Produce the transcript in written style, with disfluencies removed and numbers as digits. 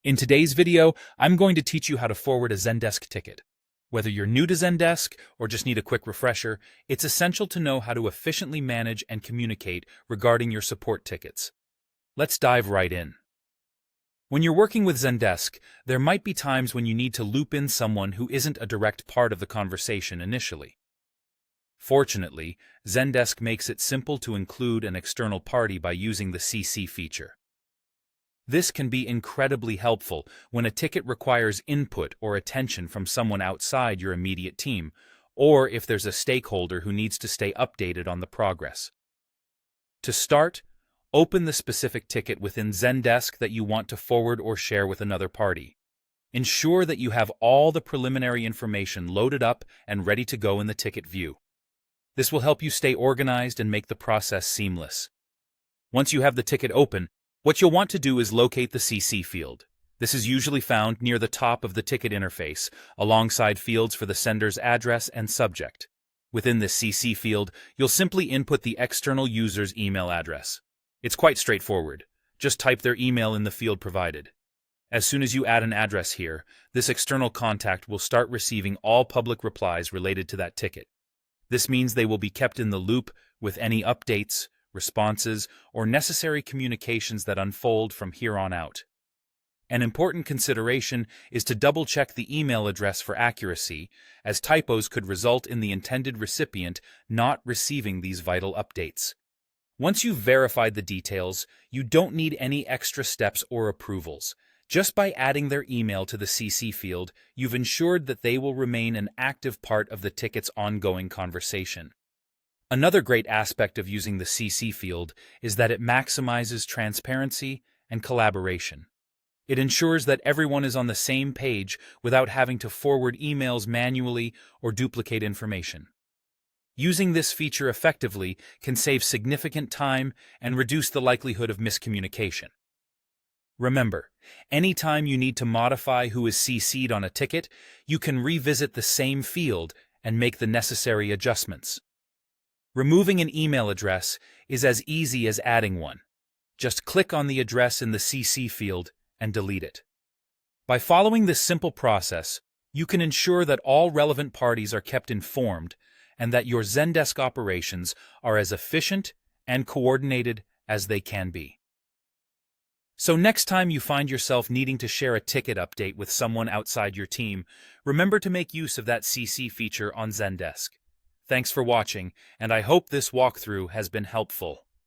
In today's video, I'm going to teach you how to forward a Zendesk ticket. Whether you're new to Zendesk or just need a quick refresher, it's essential to know how to efficiently manage and communicate regarding your support tickets. Let's dive right in. When you're working with Zendesk, there might be times when you need to loop in someone who isn't a direct part of the conversation initially. Fortunately, Zendesk makes it simple to include an external party by using the CC feature. This can be incredibly helpful when a ticket requires input or attention from someone outside your immediate team, or if there's a stakeholder who needs to stay updated on the progress. To start, open the specific ticket within Zendesk that you want to forward or share with another party. Ensure that you have all the preliminary information loaded up and ready to go in the ticket view. This will help you stay organized and make the process seamless. Once you have the ticket open, what you'll want to do is locate the CC field. This is usually found near the top of the ticket interface, alongside fields for the sender's address and subject. Within this CC field, you'll simply input the external user's email address. It's quite straightforward. Just type their email in the field provided. As soon as you add an address here, this external contact will start receiving all public replies related to that ticket. This means they will be kept in the loop with any updates, responses, or necessary communications that unfold from here on out. An important consideration is to double-check the email address for accuracy, as typos could result in the intended recipient not receiving these vital updates. Once you've verified the details, you don't need any extra steps or approvals. Just by adding their email to the CC field, you've ensured that they will remain an active part of the ticket's ongoing conversation. Another great aspect of using the CC field is that it maximizes transparency and collaboration. It ensures that everyone is on the same page without having to forward emails manually or duplicate information. Using this feature effectively can save significant time and reduce the likelihood of miscommunication. Remember, anytime you need to modify who is CC'd on a ticket, you can revisit the same field and make the necessary adjustments. Removing an email address is as easy as adding one. Just click on the address in the CC field and delete it. By following this simple process, you can ensure that all relevant parties are kept informed and that your Zendesk operations are as efficient and coordinated as they can be. So next time you find yourself needing to share a ticket update with someone outside your team, remember to make use of that CC feature on Zendesk. Thanks for watching, and I hope this walkthrough has been helpful.